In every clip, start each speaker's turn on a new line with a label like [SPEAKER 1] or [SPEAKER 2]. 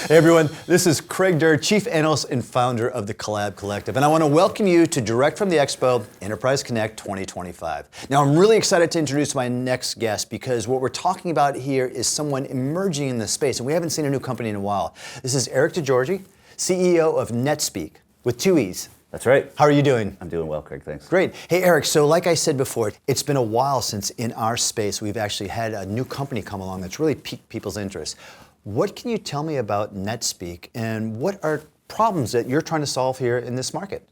[SPEAKER 1] Hey everyone, this is Craig Durr, Chief Analyst and founder of the Collab Collective, and I want to welcome you to direct from the Expo, Enterprise Connect 2025. Now I'm really excited to introduce my next guest because what we're talking about here is someone emerging in the space, and we haven't seen a new company in a while. This is Erik DeGiorgi, CEO of NetSpeak, with two E's.
[SPEAKER 2] That's right.
[SPEAKER 1] How are you doing?
[SPEAKER 2] I'm doing well, Craig, thanks.
[SPEAKER 1] Great. Hey, Erik, so like I said before, it's been a while since in our space we've actually had a new company come along that's really piqued people's interest. What can you tell me about NetSpeak and what are problems that you're trying to solve here in this market?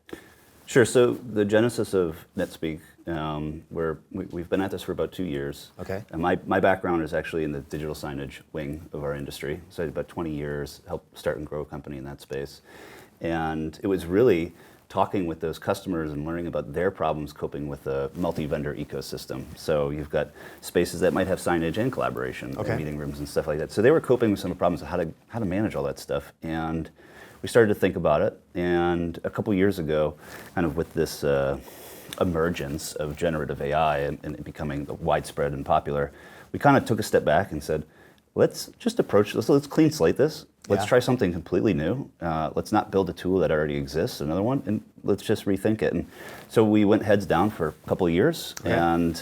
[SPEAKER 2] Sure, so the genesis of NetSpeak, we've been at this for about 2 years.
[SPEAKER 1] Okay.
[SPEAKER 2] And my background is actually in the digital signage wing of our industry. So I did about 20 years, helped start and grow a company in that space. And it was really talking with those customers and learning about their problems coping with a multi-vendor ecosystem. So you've got spaces that might have signage and collaboration,
[SPEAKER 1] okay,
[SPEAKER 2] and meeting rooms and stuff like that. So they were coping with some of the problems of how to manage all that stuff. And we started to think about it. And a couple years ago, kind of with this emergence of generative AI and it becoming widespread and popular, we kind of took a step back and said, let's just approach this, let's clean slate this. Let's try something completely new. Let's not build a tool that already exists, another one, and let's just rethink it. And so we went heads down for a couple of years and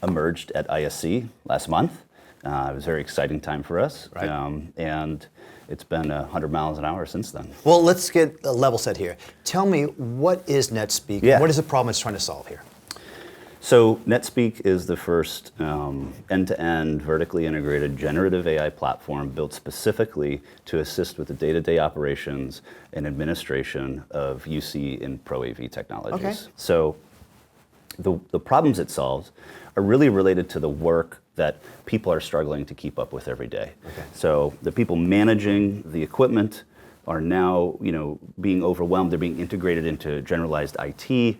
[SPEAKER 2] emerged at ISC last month. It was a very exciting time for us, and it's been 100 miles an hour since then.
[SPEAKER 1] Well, let's get a level set here. Tell me, what is NetSpeak?
[SPEAKER 2] Yeah.
[SPEAKER 1] What is the problem it's trying to solve here?
[SPEAKER 2] So NetSpeak is the first end-to-end vertically integrated generative AI platform built specifically to assist with the day-to-day operations and administration of UC and Pro AV technologies.
[SPEAKER 1] Okay.
[SPEAKER 2] So the problems it solves are really related to the work that people are struggling to keep up with every day.
[SPEAKER 1] Okay.
[SPEAKER 2] So the people managing the equipment are now, being overwhelmed. They're being integrated into generalized IT.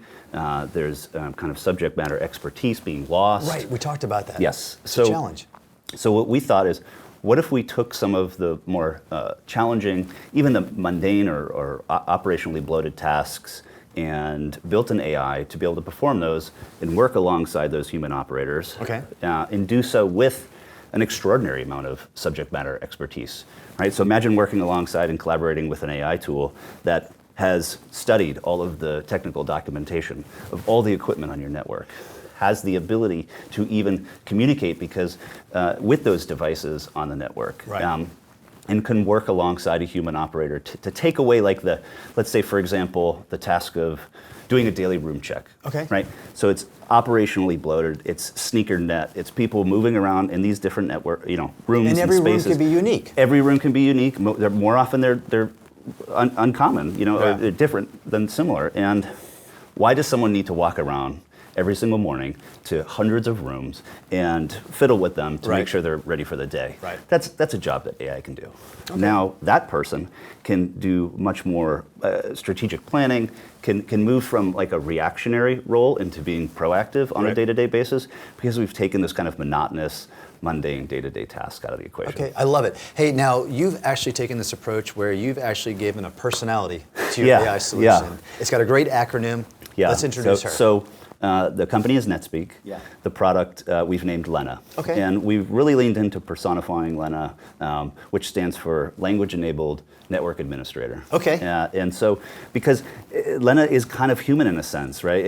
[SPEAKER 2] There's kind of subject matter expertise being lost.
[SPEAKER 1] Right, we talked about that.
[SPEAKER 2] Yes.
[SPEAKER 1] It's a challenge.
[SPEAKER 2] So what we thought is, what if we took some of the more challenging, even the mundane or operationally bloated tasks, and built an AI to be able to perform those and work alongside those human operators, and do so with an extraordinary amount of subject matter expertise, right? So imagine working alongside and collaborating with an AI tool that has studied all of the technical documentation of all the equipment on your network, has the ability to even communicate because with those devices on the network. And can work alongside a human operator to take away let's say for example, the task of doing a daily room check.
[SPEAKER 1] Okay.
[SPEAKER 2] Right? So it's operationally bloated, it's sneaker net, it's people moving around in these different network, rooms and
[SPEAKER 1] every
[SPEAKER 2] spaces.
[SPEAKER 1] room can be unique.
[SPEAKER 2] Every room can be unique. More often they're uncommon, or they're different than similar. And why does someone need to walk around every single morning to hundreds of rooms and fiddle with them to make sure they're ready for the day? That's a job that AI can do. Now that person can do much more strategic planning, can move from like a reactionary role into being proactive on a day-to-day basis because we've taken this kind of monotonous, mundane day-to-day task out of the equation.
[SPEAKER 1] Okay, I love it. Hey, now you've actually taken this approach where you've actually given a personality to your AI solution. It's got a great acronym. Let's introduce her.
[SPEAKER 2] So the company is NetSpeak. The product we've named Lena. And we've really leaned into personifying Lena, which stands for Language-Enabled Network Administrator. And so, because Lena is kind of human in a sense, right?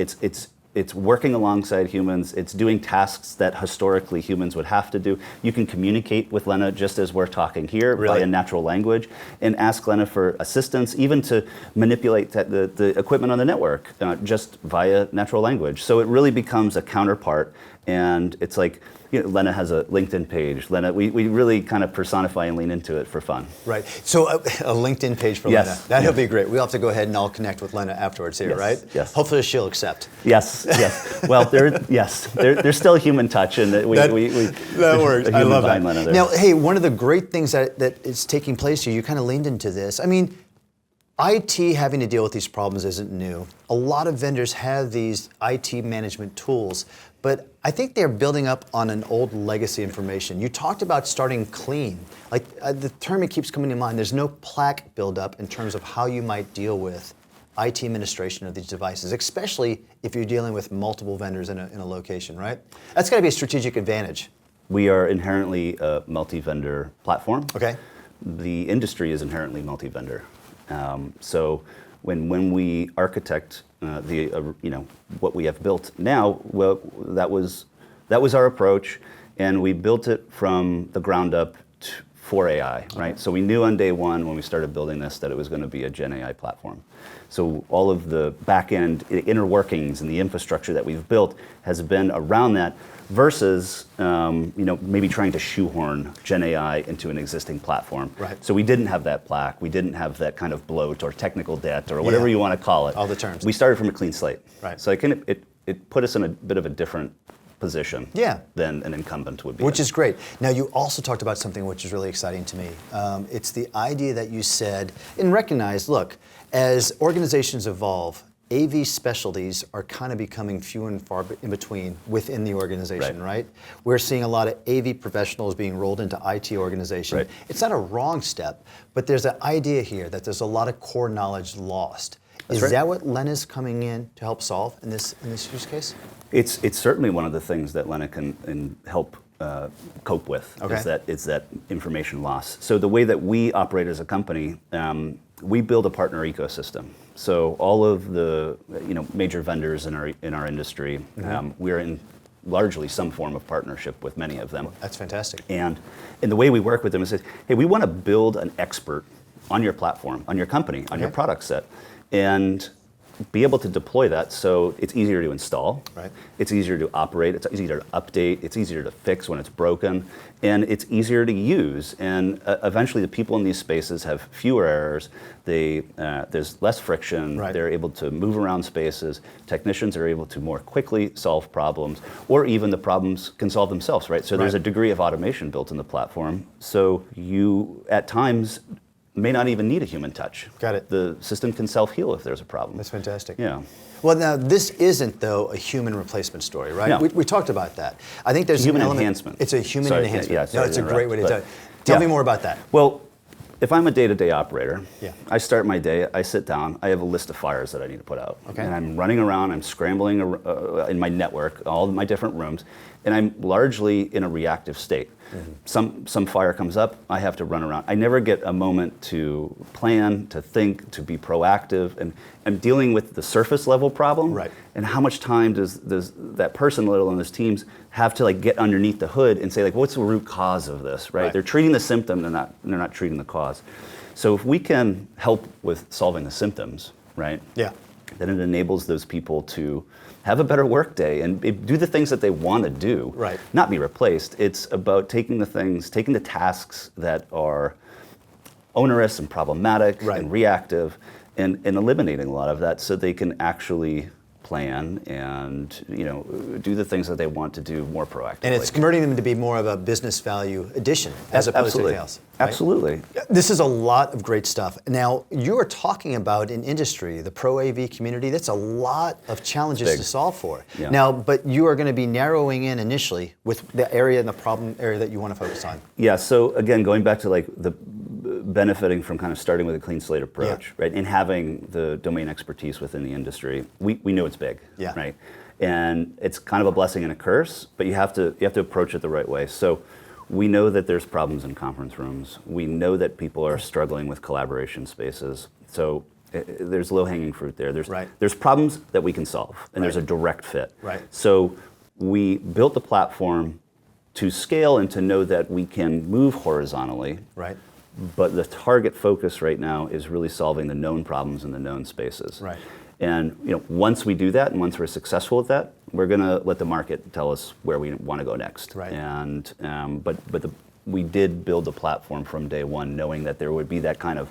[SPEAKER 2] It's working alongside humans. It's doing tasks that historically humans would have to do. You can communicate with Lena just as we're talking here via natural language and ask Lena for assistance, even to manipulate the equipment on the network just via natural language. So it really becomes a counterpart, and it's like, Lena has a LinkedIn page. Lena, we really kind of personify and lean into it for fun. Right.
[SPEAKER 1] So a LinkedIn page for Lena. That'll be great. We'll have to go ahead and I'll connect with Lena afterwards here, right?
[SPEAKER 2] Yes.
[SPEAKER 1] Hopefully she'll accept.
[SPEAKER 2] Yes. Well, there's still a human touch, and that
[SPEAKER 1] works. I love that.
[SPEAKER 2] Lena there.
[SPEAKER 1] Now, hey, one of the great things that is taking place here, you kind of leaned into this. I mean, IT having to deal with these problems isn't new. A lot of vendors have these IT management tools, but I think they're building up on an old legacy information. You talked about starting clean. Like the term that keeps coming to mind, there's no plaque buildup in terms of how you might deal with IT administration of these devices, especially if you're dealing with multiple vendors in a location, right? That's got to be a strategic advantage.
[SPEAKER 2] We are inherently a multi-vendor platform. the industry is inherently multi-vendor. So when we architect what we have built now, well, that was our approach, and we built it from the ground up for AI, right? So we knew on day one when we started building this that it was going to be a Gen AI platform. So all of the back-end inner workings and the infrastructure that we've built has been around that, versus maybe trying to shoehorn Gen AI into an existing platform.
[SPEAKER 1] Right.
[SPEAKER 2] So we didn't have that plaque, we didn't have that kind of bloat or technical debt or whatever you want to call it.
[SPEAKER 1] All the terms.
[SPEAKER 2] We started from a clean slate.
[SPEAKER 1] Right.
[SPEAKER 2] So it put us in a bit of a different position than an incumbent would be.
[SPEAKER 1] Which is great. Now, you also talked about something which is really exciting to me. It's the idea that you said and recognized, look, as organizations evolve, AV specialties are kind of becoming few and far in between within the organization, right? We're seeing a lot of AV professionals being rolled into IT organization.
[SPEAKER 2] Right.
[SPEAKER 1] It's not a wrong step, but there's an idea here that there's a lot of core knowledge lost.
[SPEAKER 2] That's
[SPEAKER 1] Is
[SPEAKER 2] right.
[SPEAKER 1] that what Lena's coming in to help solve in this use case?
[SPEAKER 2] It's certainly one of the things that Lena can help cope with.
[SPEAKER 1] Okay.
[SPEAKER 2] is that information loss. So the way that we operate as a company, we build a partner ecosystem. So all of the major vendors in our industry, we're in largely some form of partnership with many of them.
[SPEAKER 1] That's fantastic.
[SPEAKER 2] And the way we work with them is, hey, we want to build an expert on your platform, on your company, on your product set, and be able to deploy that so it's easier to install,
[SPEAKER 1] right.
[SPEAKER 2] It's easier to operate, it's easier to update, it's easier to fix when it's broken, and it's easier to use. And eventually the people in these spaces have fewer errors, there's less friction,
[SPEAKER 1] right.
[SPEAKER 2] They're able to move around spaces, technicians are able to more quickly solve problems, or even the problems can solve themselves, right? So there's a degree of automation built in the platform, so you, at times, may not even need a human touch.
[SPEAKER 1] Got it.
[SPEAKER 2] The system can self-heal if there's a problem.
[SPEAKER 1] That's fantastic.
[SPEAKER 2] Yeah.
[SPEAKER 1] Well, now, this isn't, though, a human replacement story, right?
[SPEAKER 2] No.
[SPEAKER 1] We talked about that. I think there's
[SPEAKER 2] Human
[SPEAKER 1] an element.
[SPEAKER 2] enhancement.
[SPEAKER 1] It's a human
[SPEAKER 2] Sorry,
[SPEAKER 1] enhancement.
[SPEAKER 2] yeah,
[SPEAKER 1] No,
[SPEAKER 2] sorry
[SPEAKER 1] it's
[SPEAKER 2] to
[SPEAKER 1] a great way to
[SPEAKER 2] interrupt,
[SPEAKER 1] tell
[SPEAKER 2] yeah.
[SPEAKER 1] me more about that.
[SPEAKER 2] Well, if I'm a day-to-day operator,
[SPEAKER 1] Yeah.
[SPEAKER 2] I start my day, I sit down, I have a list of fires that I need to put out.
[SPEAKER 1] Okay.
[SPEAKER 2] And I'm running around, I'm scrambling in my network, all of my different rooms, and I'm largely in a reactive state. Mm-hmm. Some fire comes up, I have to run around. I never get a moment to plan, to think, to be proactive, and I'm dealing with the surface level problem.
[SPEAKER 1] Right.
[SPEAKER 2] And how much time does that person, let alone those teams, have to get underneath the hood and say, what's the root cause of this, right? They're treating the symptom, they're not treating the cause. So if we can help with solving the symptoms, right? Yeah. Then it enables those people to have a better work day and do the things that they want to do,
[SPEAKER 1] right.
[SPEAKER 2] Not be replaced. It's about taking the tasks that are onerous and problematic and reactive, and eliminating a lot of that so they can actually plan and do the things that they want to do more proactively.
[SPEAKER 1] And it's converting them to be more of a business value addition as opposed to anything else. Right?
[SPEAKER 2] Absolutely.
[SPEAKER 1] This is a lot of great stuff. Now, you are talking about an industry, the pro AV community, that's a lot of challenges to solve for.
[SPEAKER 2] Yeah.
[SPEAKER 1] Now, but you are going to be narrowing in initially with the area and the problem area that you want to focus on.
[SPEAKER 2] Yeah, so again, going back to the benefiting from kind of starting with a clean slate approach, right, and having the domain expertise within the industry, we know it's big, right, and it's kind of a blessing and a curse, but you have to approach it the right way. So we know that there's problems in conference rooms. We know that people are struggling with collaboration spaces. So there's low-hanging fruit there. There's problems that we can solve, and there's a direct fit.
[SPEAKER 1] Right.
[SPEAKER 2] So we built the platform to scale and to know that we can move horizontally. Right. But the target focus right now is really solving the known problems in the known spaces. Right. And once we do that, and once we're successful with that, we're going to let the market tell us where we want to go next. Right. And we did build the platform from day one, knowing that there would be that kind of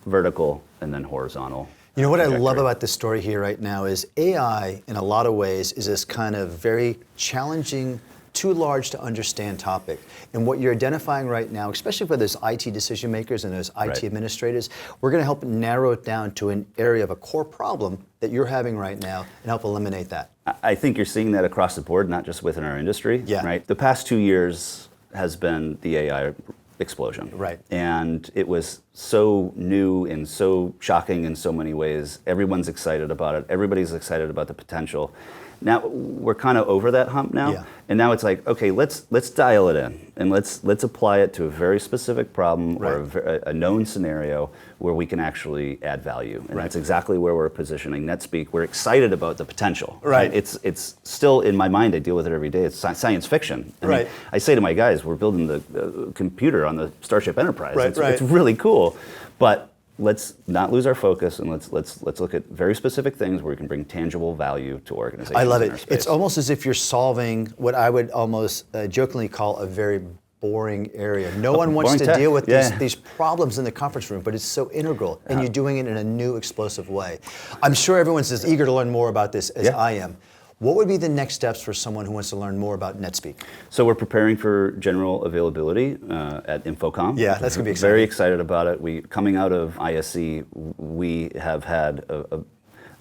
[SPEAKER 2] vertical and then horizontal. You know what I love about this story here right now is AI, in a lot of ways, is this kind of very challenging, too large to understand topic. And what you're identifying right now, especially for those IT decision makers and those IT administrators, we're going to help narrow it down to an area of a core problem that you're having right now and help eliminate that. I think you're seeing that across the board, not just within our industry. Yeah. Right? The past 2 years has been the AI explosion. Right. And it was so new and so shocking in so many ways. Everyone's excited about it. Everybody's excited about the potential. now we're kind of over that hump now.
[SPEAKER 1] Yeah.
[SPEAKER 2] And now it's like, okay, let's dial it in and let's apply it to a very specific problem or a known scenario where we can actually add value. And that's exactly where we're positioning NetSpeak. We're excited about the potential.
[SPEAKER 1] Right.
[SPEAKER 2] It's still in my mind. I deal with it every day. It's science fiction. I mean, I say to my guys, we're building the computer on the Starship Enterprise. It's really cool, but let's not lose our focus, and let's look at very specific things where we can bring tangible value to organizations.
[SPEAKER 1] I love
[SPEAKER 2] in our
[SPEAKER 1] it.
[SPEAKER 2] space.
[SPEAKER 1] It's almost as if you're solving what I would almost jokingly call a very boring area. No one wants to deal with these problems in the conference room, but it's so integral, and you're doing it in a new, explosive way. I'm sure everyone's as eager to learn more about this as I am. What would be the next steps for someone who wants to learn more about NetSpeak?
[SPEAKER 2] So we're preparing for general availability at 𝐓𝐴.
[SPEAKER 1] Yeah, that's going to be exciting.
[SPEAKER 2] Very excited about it. Coming out of ISE, we have had a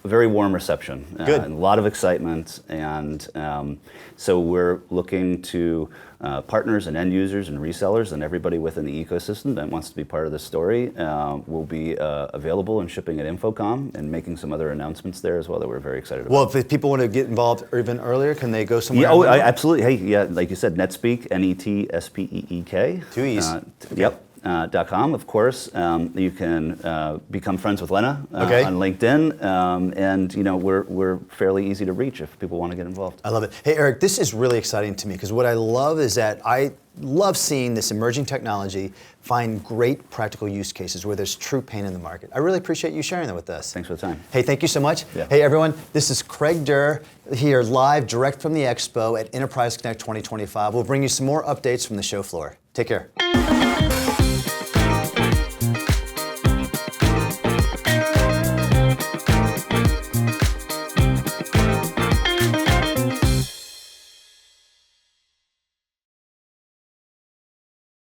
[SPEAKER 2] very warm reception.
[SPEAKER 1] Good.
[SPEAKER 2] And a lot of excitement, and so we're looking to partners and end users and resellers and everybody within the ecosystem that wants to be part of this story will be available and shipping at 𝐓𝐴 and making some other announcements there as well that we're very excited about.
[SPEAKER 1] Well, if people want to get involved even earlier, can they go somewhere?
[SPEAKER 2] Yeah, absolutely. Hey, yeah, like you said, NetSpeak, NetSpeek.
[SPEAKER 1] 2 E's.
[SPEAKER 2] Yep. .com, of course. You can become friends with Lena on LinkedIn, and we're fairly easy to reach if people want to get involved.
[SPEAKER 1] I love it. Hey, Erik, this is really exciting to me because what I love is that I love seeing this emerging technology find great practical use cases where there's true pain in the market. I really appreciate you sharing that with us.
[SPEAKER 2] Thanks for the time.
[SPEAKER 1] Hey, thank you so much.
[SPEAKER 2] Yeah.
[SPEAKER 1] Hey, everyone, this is Craig Durr here live direct from the Expo at Enterprise Connect 2025. We'll bring you some more updates from the show floor. Take care.